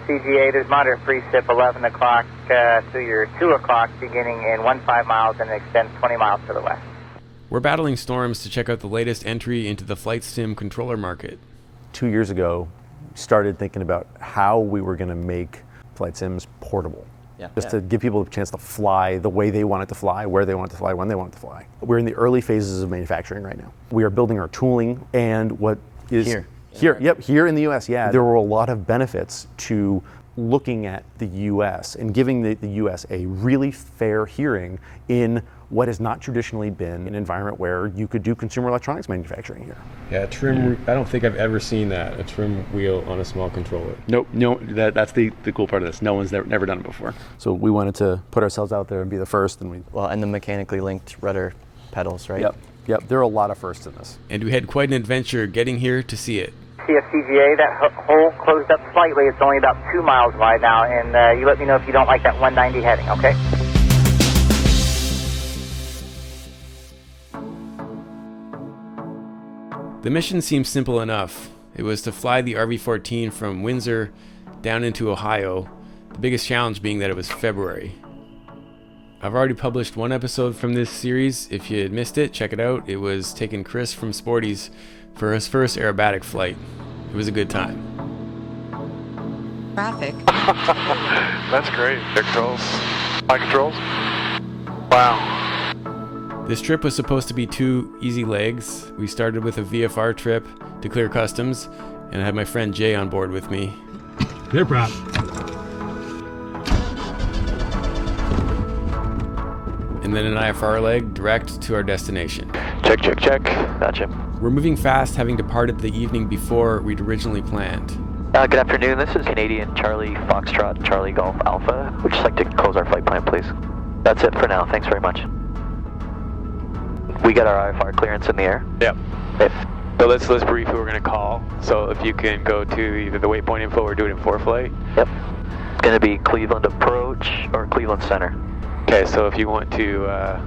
CGA, there's moderate precip 11 o'clock to your 2 o'clock, beginning in 15 miles and extends 20 miles to the west. We're battling storms to check out the latest entry into the flight sim controller market. 2 years ago, we started thinking about how we were going to make flight sims portable. Just to give people a chance to fly the way they want it to fly, where they want it to fly, when they want it to fly. We're in the early phases of manufacturing right now. We are building our tooling, and what is here in the US, there were a lot of benefits to looking at the US and giving the US a really fair hearing in what has not traditionally been an environment where you could do consumer electronics manufacturing here. Yeah, trim. I don't think I've ever seen that, a trim wheel on a small controller. Nope, no, that's the cool part of this. No one's never done it before. So we wanted to put ourselves out there and be the first, and and the mechanically linked rudder pedals, right? Yep, there are a lot of firsts in this. And we had quite an adventure getting here to see it. CFCGA, that hole closed up slightly. It's only about 2 miles wide now, and you let me know if you don't like that 190 heading, okay? The mission seemed simple enough. It was to fly the RV-14 from Windsor down into Ohio, the biggest challenge being that it was February. I've already published one episode from this series. If you had missed it, check it out. It was taking Chris from Sporty's for his first aerobatic flight. It was a good time. Traffic. That's great. Controls. High controls. Wow. This trip was supposed to be 2 easy legs. We started with a VFR trip to clear customs, and I had my friend Jay on board with me. Clear prop. And then an IFR leg direct to our destination. Check. Gotcha. We're moving fast, having departed the evening before we'd originally planned. Good afternoon, this is Canadian Charlie Foxtrot Charlie Golf Alpha. Would just like to close our flight plan, please. That's it for now, thanks very much. We got our IFR clearance in the air. Yep. So let's brief who we're going to call. So if you can go to either the waypoint info or do it in ForeFlight. Yep. It's going to be Cleveland Approach or Cleveland Center. Okay, so if you want to,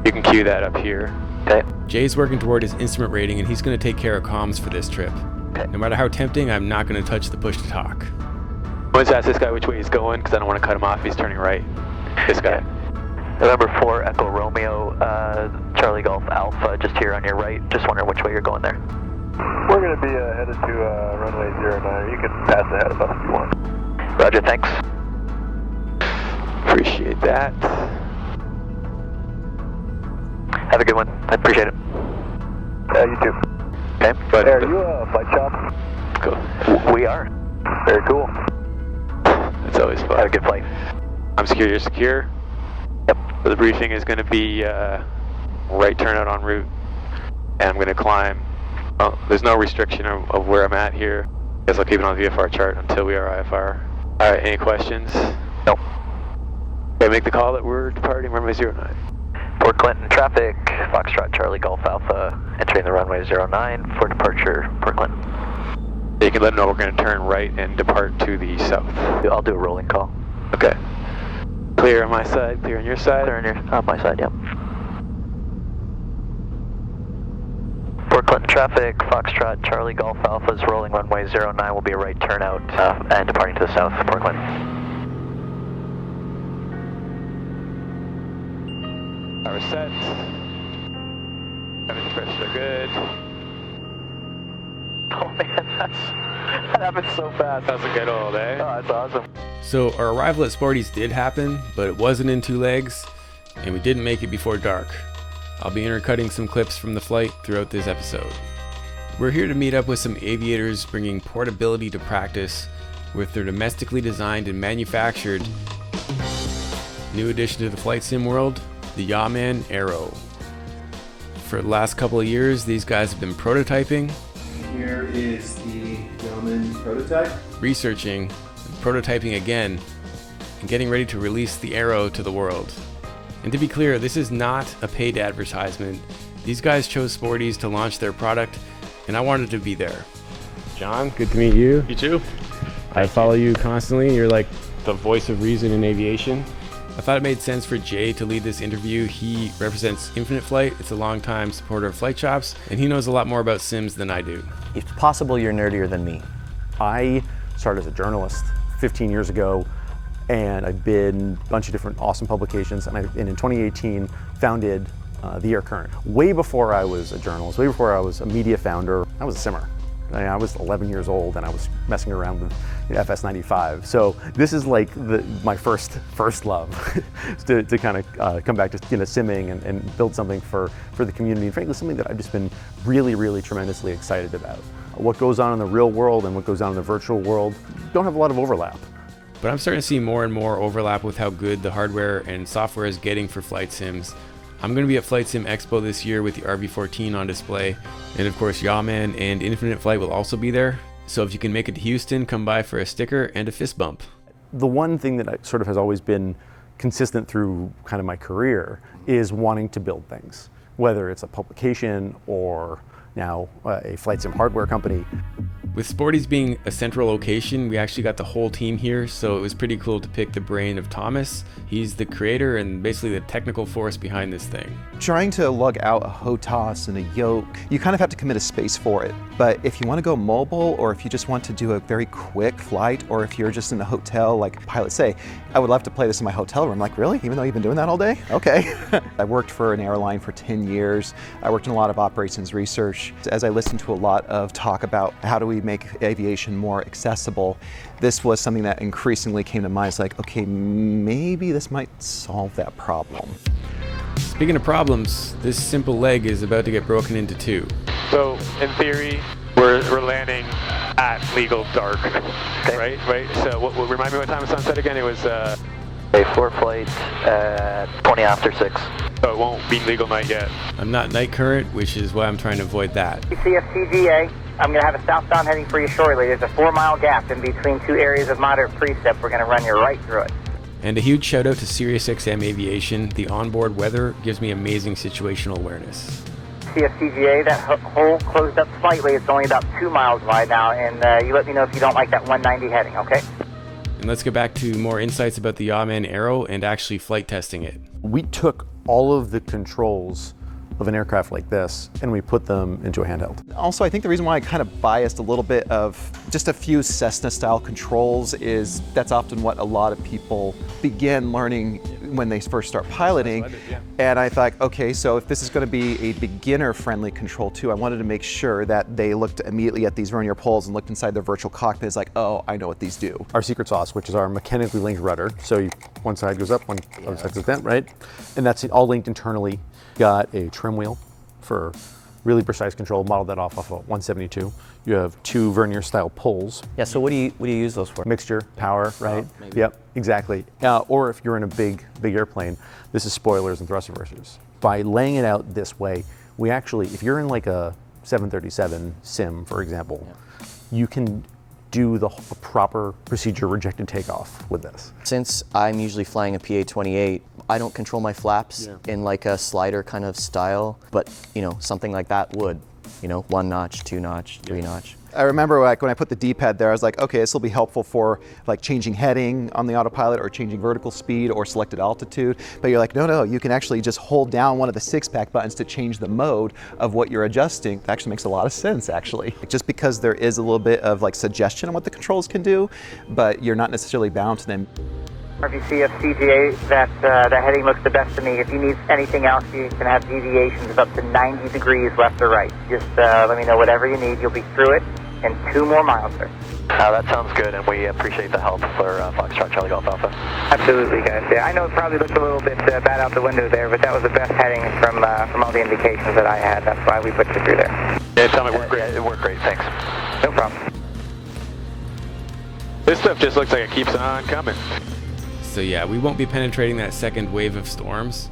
you can cue that up here. Okay. Jay's working toward his instrument rating, and he's going to take care of comms for this trip. Okay. No matter how tempting, I'm not going to touch the push to talk. Let's ask this guy which way he's going, because I don't want to cut him off. He's turning right. This guy. Okay. November 4 Echo Romeo, Charlie Golf Alpha, just here on your right. Just wondering which way you're going there. We're going to be headed to runway 09. You can pass ahead of us if you want. Roger, thanks. Appreciate that. Have a good one. I appreciate it. You too. Okay. But hey, are you a flight shop? Cool. We are. Very cool. It's always fun. Have a good flight. I'm secure, you're secure? Yep. So the briefing is going to be right turnout en route, and I'm going to climb. There's no restriction of where I'm at here. I guess I'll keep it on the VFR chart until we are IFR. All right, any questions? No. Okay, make the call that we're departing runway 09. Port Clinton traffic, Foxtrot Charlie Golf Alpha, entering the runway 09 for departure, Port Clinton. You can let them know we're going to turn right and depart to the south. I'll do a rolling call. Okay. Clear on my side, clear on your side? Clear on my side, yep. Port Clinton traffic, Foxtrot Charlie Golf Alpha is rolling runway 09, will be a right turnout and departing to the south, Port Clinton. Power set. Having pressure good. Oh man, that happened so fast. That's a good old, eh? Oh, that's awesome. So our arrival at Sporty's did happen, but it wasn't in 2 legs, and we didn't make it before dark. I'll be intercutting some clips from the flight throughout this episode. We're here to meet up with some aviators bringing portability to practice with their domestically designed and manufactured new addition to the flight sim world, the Yawman Arrow. For the last couple of years, these guys have been prototyping. Here is the Yawman prototype. Researching, and prototyping again, and getting ready to release the Arrow to the world. And to be clear, this is not a paid advertisement. These guys chose Sporty's to launch their product, and I wanted to be there. John, good to meet you. You too. I follow you constantly. You're like the voice of reason in aviation. I thought it made sense for Jay to lead this interview. He represents Infinite Flight. It's a longtime supporter of flight shops, and he knows a lot more about sims than I do. If possible, you're nerdier than me. I started as a journalist 15 years ago, and I've been a bunch of different awesome publications, and in 2018 founded The Air Current. Way before I was a journalist, way before I was a media founder, I was a simmer. I was 11 years old and I was messing around with FS95. So this is like my first love to kind of come back to simming and build something for the community, and frankly something that I've just been really tremendously excited about. What goes on in the real world and what goes on in the virtual world don't have a lot of overlap. But I'm starting to see more and more overlap with how good the hardware and software is getting for flight sims. I'm going to be at FlightSimExpo this year with the RV14 on display, and of course Yawman and Infinite Flight will also be there. So if you can make it to Houston, come by for a sticker and a fist bump. The one thing that sort of has always been consistent through kind of my career is wanting to build things, whether it's a publication or now a flight sim hardware company. With Sporty's being a central location, we actually got the whole team here, so it was pretty cool to pick the brain of Thomas. He's the creator and basically the technical force behind this thing. Trying to lug out a HOTAS and a yoke, you kind of have to commit a space for it. But if you want to go mobile, or if you just want to do a very quick flight, or if you're just in a hotel, like pilots say, I would love to play this in my hotel room. Like, really? Even though you've been doing that all day? Okay. I worked for an airline for 10 years. I worked in a lot of operations research. As I listened to a lot of talk about how do we make aviation more accessible, this was something that increasingly came to mind. It's like, okay, maybe this might solve that problem. Speaking of problems, this simple leg is about to get broken into two. So, in theory, we're landing at legal dark, Okay. right? So, remind me what time of sunset again? It was A for flight at 20 after 6. so it won't be legal night yet. I'm not night current, which is why I'm trying to avoid that. CFTGA, I'm going to have a southbound heading for you shortly. There's a 4-mile gap in between two areas of moderate precip. We're going to run you right through it. And a huge shout out to SiriusXM Aviation. The onboard weather gives me amazing situational awareness. CFTGA, that hole closed up slightly. It's only about 2 miles wide now, and you let me know if you don't like that 190 heading, okay? And let's get back to more insights about the Yawman Arrow and actually flight testing it. We took all of the controls of an aircraft like this and we put them into a handheld. Also, I think the reason why I kind of biased a little bit of just a few Cessna-style controls is that's often what a lot of people begin learning when they first start piloting. And I thought, okay, so if this is going to be a beginner-friendly control too, I wanted to make sure that they looked immediately at these vernier poles and looked inside their virtual cockpit. It's like, oh, I know what these do. Our secret sauce, which is our mechanically linked rudder. So one side goes up, one other side goes down, right? And that's all linked internally. Got a trim wheel for really precise control, modeled that off a 172. You have 2 vernier style pulls. Yeah, so what do you use those for? Mixture, power, right? Maybe. Yep, exactly. Or if you're in a big airplane, this is spoilers and thrust reversers. By laying it out this way, we actually, if you're in like a 737 sim, for example, you can do the proper procedure rejected takeoff with this. Since I'm usually flying a PA-28, I don't control my flaps in like a slider kind of style, but something like that would, 1 notch, 2 notch, 3 notch. I remember like when I put the D-pad there, I was like, okay, this will be helpful for like changing heading on the autopilot or changing vertical speed or selected altitude. But you're like, no, you can actually just hold down one of the 6-pack buttons to change the mode of what you're adjusting. That actually makes a lot of sense, actually. Just because there is a little bit of like suggestion on what the controls can do, but you're not necessarily bound to them. If you see a CGA, that heading looks the best to me. If you need anything else, you can have deviations of up to 90 degrees left or right. Just let me know whatever you need. You'll be through it in 2 more miles, sir. That sounds good, and we appreciate the help for Foxtrot Charlie Golf Alpha. Absolutely, guys. Yeah, I know it probably looked a little bit bad out the window there, but that was the best heading from all the indications that I had. That's why we put you through there. Yeah, tell me it worked great. Yeah, it worked great, thanks. No problem. This stuff just looks like it keeps on coming. So yeah, we won't be penetrating that second wave of storms.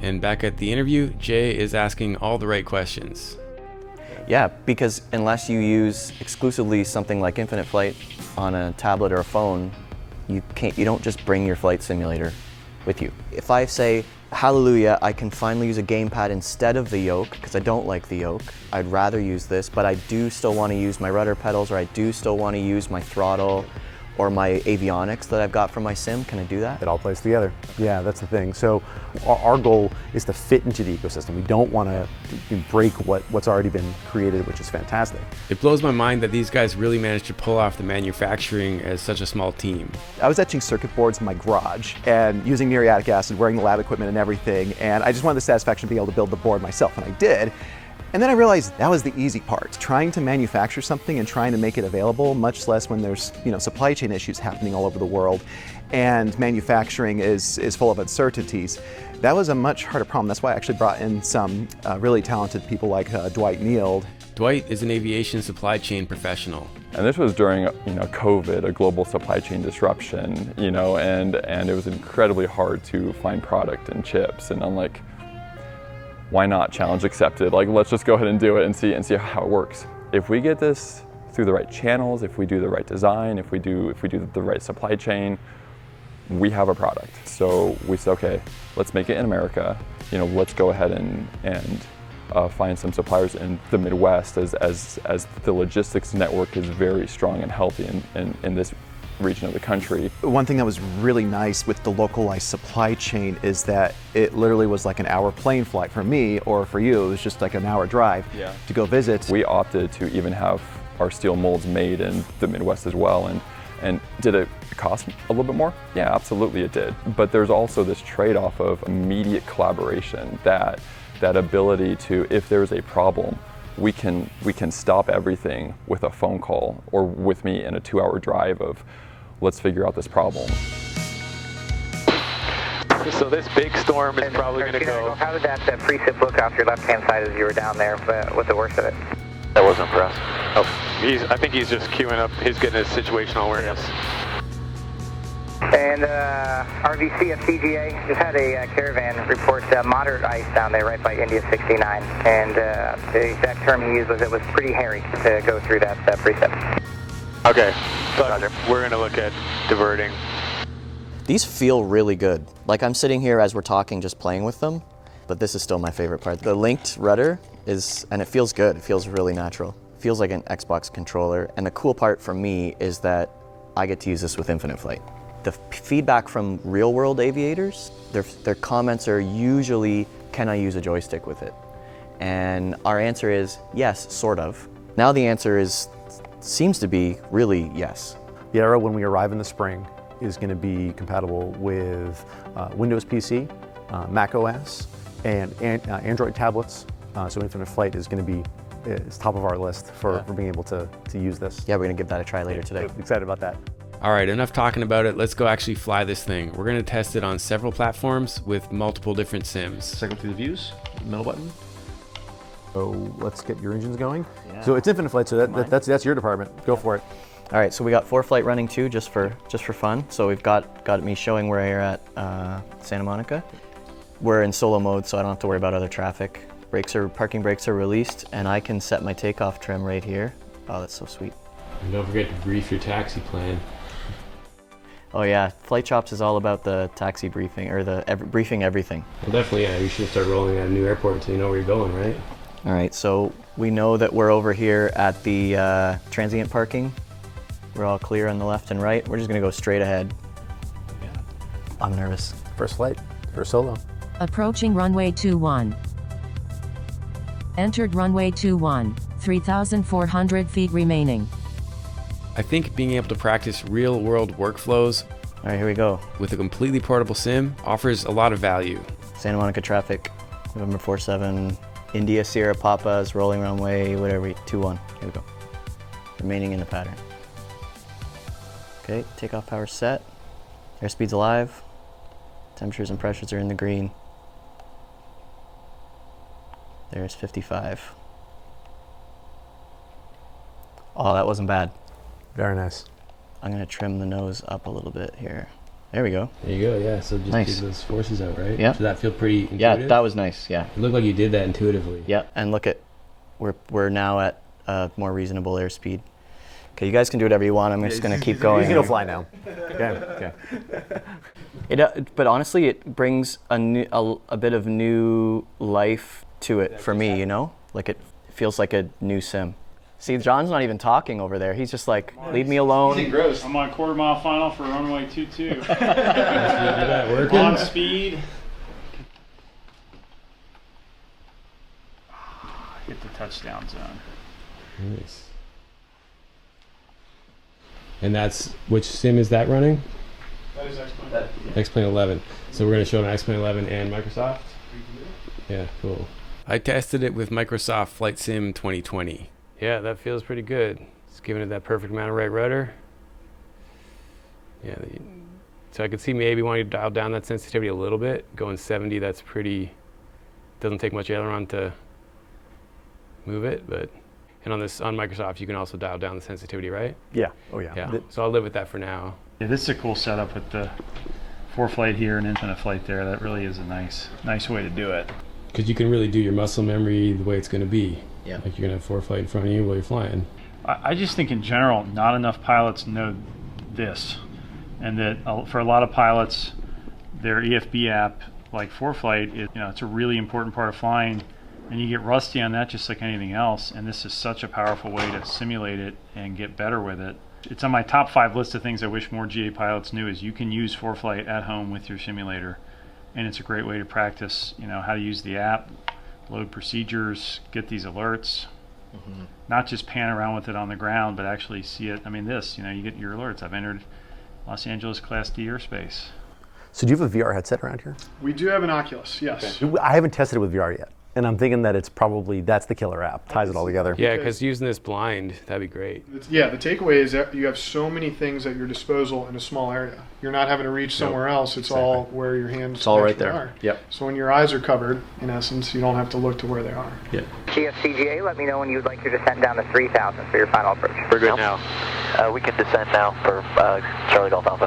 And back at the interview, Jay is asking all the right questions. Yeah, because unless you use exclusively something like Infinite Flight on a tablet or a phone, you don't just bring your flight simulator with you. If I say, hallelujah, I can finally use a gamepad instead of the yoke, because I don't like the yoke, I'd rather use this, but I do still want to use my rudder pedals, or I do still want to use my throttle, or my avionics that I've got from my sim, can I do that? It all plays together. Yeah, that's the thing. So our goal is to fit into the ecosystem. We don't want to break what's already been created, which is fantastic. It blows my mind that these guys really managed to pull off the manufacturing as such a small team. I was etching circuit boards in my garage and using muriatic acid, wearing the lab equipment and everything, and I just wanted the satisfaction to be able to build the board myself, and I did. And then I realized that was the easy part, trying to manufacture something and trying to make it available, much less when there's supply chain issues happening all over the world, and manufacturing is full of uncertainties. That was a much harder problem. That's why I actually brought in some really talented people like Dwight Neild. Dwight is an aviation supply chain professional. And this was during COVID, a global supply chain disruption, and it was incredibly hard to find product and chips. And I'm like, why not? Challenge accepted. Like, let's just go ahead and do it and see how it works. If we get this through the right channels, if we do the right design, if we do the right supply chain, we have a product. So we said, okay, let's make it in America. Let's go ahead and find some suppliers in the Midwest, as the logistics network is very strong and healthy in this region of the country. One thing that was really nice with the localized supply chain is that it literally was like an hour plane flight for me, or for you, it was just like an hour drive to go visit. We opted to even have our steel molds made in the Midwest as well. And did it cost a little bit more? Yeah, absolutely it did. But there's also this trade-off of immediate collaboration, that ability to, if there's a problem, we can stop everything with a phone call, or with me in a 2-hour drive of, let's figure out this problem. So this big storm is probably going to go. How did that precip look off your left-hand side as you were down there with the worst of it? That wasn't for us. I think he's just queuing up. He's getting his situational awareness. And RVC of CGA just had a caravan report moderate ice down there right by India 69. And the exact term he used was it was pretty hairy to go through that precip. Okay, so we're going to look at diverting. These feel really good. Like, I'm sitting here as we're talking just playing with them, but this is still my favorite part. The linked rudder and it feels good. It feels really natural. It feels like an Xbox controller. And the cool part for me is that I get to use this with Infinite Flight. The feedback from real world aviators, their comments are usually, can I use a joystick with it? And our answer is yes, sort of. Now the answer seems to be really yes. The Arrow, when we arrive in the spring, is going to be compatible with Windows PC, Mac OS, and Android tablets. So Infinite Flight is going to be top of our list for being able to use this. Yeah, we're going to give that a try later today. Excited about that. All right, enough talking about it. Let's go actually fly this thing. We're going to test it on several platforms with multiple different sims. Cycle through the views, middle button. So let's get your engines going. Yeah. So it's Infinite Flight, so that's your department. Go for it. All right, so we got FlightSimExpo running too, just for fun. So we've got me showing where you're at Santa Monica. We're in solo mode, so I don't have to worry about other traffic. Parking brakes are released, and I can set my takeoff trim right here. Oh, that's so sweet. And don't forget to brief your taxi plan. Oh yeah, Flight Chops is all about the taxi briefing, or briefing everything. Well, definitely, yeah. You should start rolling at a new airport so you know where you're going, right? All right, so we know that we're over here at the transient parking. We're all clear on the left and right. We're just gonna go straight ahead. Yeah. I'm nervous. First flight, first solo. Approaching runway 21. Entered runway 21, 3,400 feet remaining. I think being able to practice real-world workflows all right, here we go. with a completely portable sim offers a lot of value. Santa Monica traffic, November 47, India Sierra Papa's rolling runway, whatever, 21. Here we go. Remaining in the pattern. Okay, takeoff power set. Airspeed's alive. Temperatures and pressures are in the green. There's 55. Oh, that wasn't bad. Very nice. I'm gonna trim the nose up a little bit here. There we go. There you go, yeah. So just nice. get those forces out, right? Yeah. Does that feel pretty intuitive? Yeah, that was nice, yeah. It looked like you did that intuitively. Yeah, and look at, we're now at a more reasonable airspeed. Okay, you guys can do whatever you want. I'm just gonna keep going. You can go fly now. Okay. But honestly, it brings a bit of new life to it for me, you know? Like, it feels like a new sim. See, John's not even talking over there. He's just like, leave me alone. I'm on quarter-mile final for runway 22. Working? On speed. Hit the touchdown zone. Nice. And that's, which sim is that running? That is X-Plane. X-Plane 11. So we're going to show an X-Plane 11 and Microsoft? Yeah, cool. I tested it with Microsoft Flight Sim 2020. Yeah, that feels pretty good. It's giving it that perfect amount of right rudder. Yeah, so I could see maybe wanting to dial down that sensitivity a little bit. Going 70, that's pretty, doesn't take much aileron to move it, but, and on Microsoft, you can also dial down the sensitivity, right? Yeah, oh yeah. Yeah, so I'll live with that for now. Yeah, this is a cool setup with the ForeFlight here and infinite flight there. That really is a nice way to do it. Because you can really do your muscle memory the way it's going to be. Yeah. Like you're going to have ForeFlight in front of you while you're flying. I just think in general, not enough pilots know this. And that for a lot of pilots, their EFB app, like ForeFlight, it's a really important part of flying. And you get rusty on that just like anything else. And this is such a powerful way to simulate it and get better with it. It's on my top 5 list of things I wish more GA pilots knew is you can use ForeFlight at home with your simulator. And it's a great way to practice, how to use the app, load procedures, get these alerts, not just pan around with it on the ground, but actually see it. I mean, you get your alerts. I've entered Los Angeles Class D airspace. So do you have a VR headset around here? We do have an Oculus, yes. Okay. I haven't tested it with VR yet. And I'm thinking that that's the killer app, ties it all together. Yeah, because using this blind, that'd be great. Yeah, the takeaway is that you have so many things at your disposal in a small area. You're not having to reach somewhere else. It's all where your hands are. Yep. So when your eyes are covered, in essence, you don't have to look to where they are. Yeah. GSCGA, let me know when you'd like your descent down to 3,000 for your final approach. We're good now. We can descend now for Charlie Golf Alpha.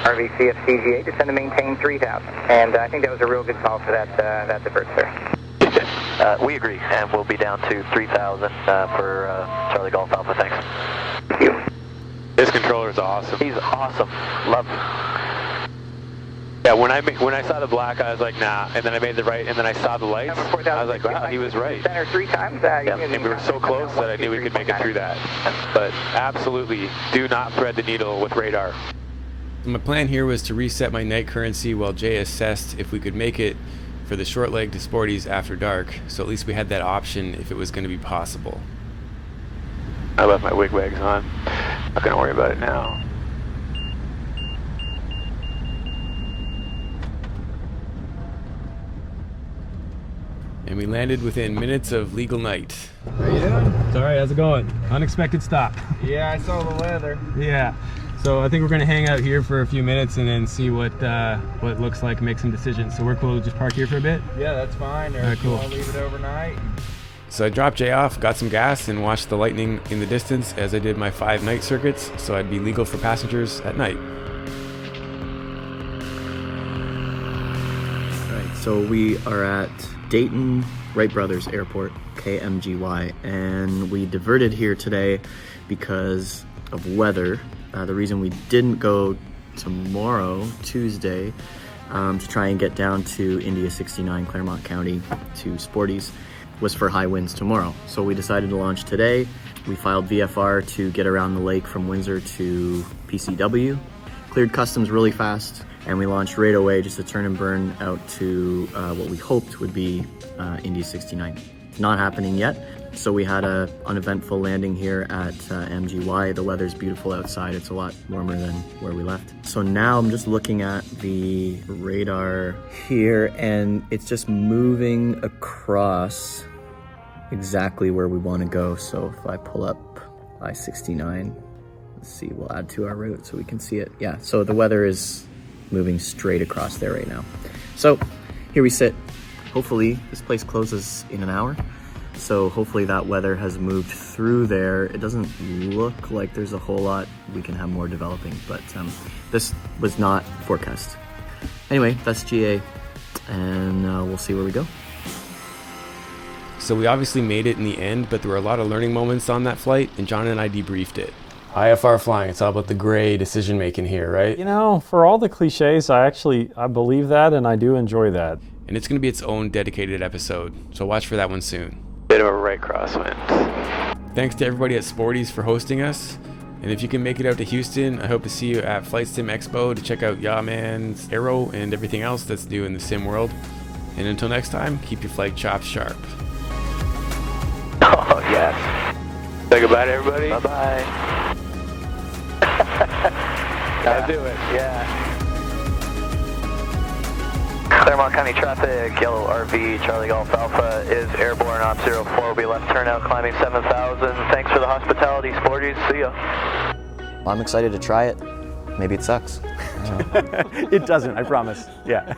RVCFCGA, descend to maintain 3,000. And I think that was a real good call for that divert, sir. We agree, and we'll be down to 3,000 for Charlie Golf Alpha. Thanks. Thank you. This controller is awesome. He's awesome. Love him. Yeah, when I saw the black, I was like, nah. And then I made the right, and then I saw the lights. I was like, wow, he was right. Center 3 times. And we were so close that I knew we could make it through that. But absolutely, do not thread the needle with radar. My plan here was to reset my night currency while Jay assessed if we could make it for the short leg to Sporty's after dark, so at least we had that option if it was going to be possible. I left my wig-wags on. Not going to worry about it now. And we landed within minutes of legal night. How you doing? Sorry, how's it going? Unexpected stop. Yeah, I saw the weather. Yeah. So I think we're going to hang out here for a few minutes and then see what it looks like and make some decisions. So we're cool to just park here for a bit? Yeah, that's fine. Or cool. I'll leave it overnight. So I dropped Jay off, got some gas, and watched the lightning in the distance as I did my 5 night circuits, so I'd be legal for passengers at night. All right, so we are at Dayton Wright Brothers Airport, KMGY, and we diverted here today because of weather. The reason we didn't go tomorrow, Tuesday, to try and get down to India 69, Claremont County, to Sporty's, was for high winds tomorrow. So we decided to launch today. We filed VFR to get around the lake from Windsor to PCW, cleared customs really fast, and we launched right away just to turn and burn out to what we hoped would be India 69. It's not happening yet. So we had an uneventful landing here at MGY. The weather's beautiful outside. It's a lot warmer than where we left. So now I'm just looking at the radar here, and it's just moving across exactly where we want to go. So if I pull up I-69, let's see, we'll add to our route so we can see it. Yeah, so the weather is moving straight across there right now. So here we sit. Hopefully this place closes in an hour. So hopefully that weather has moved through there. It doesn't look like there's a whole lot. We can have more developing, but this was not forecast. Anyway, that's GA, and we'll see where we go. So we obviously made it in the end, but there were a lot of learning moments on that flight, and John and I debriefed it. IFR flying, it's all about the gray decision making here, right? You know, for all the cliches, I believe that, and I do enjoy that. And it's going to be its own dedicated episode, so watch for that one soon. Bit of a right crosswind. Thanks to everybody at Sporty's for hosting us. And if you can make it out to Houston, I hope to see you at FlightSimExpo to check out Yawman's Arrow and everything else that's new in the sim world. And until next time, keep your flight chops sharp. Oh, yes. Say goodbye to everybody. Bye-bye. Gotta do it. Yeah. Claremont County traffic, yellow RV, Charlie Golf Alpha is airborne, op 04, will be left turnout, climbing 7,000. Thanks for the hospitality, Sporty. See ya. I'm excited to try it. Maybe it sucks. It doesn't, I promise. Yeah.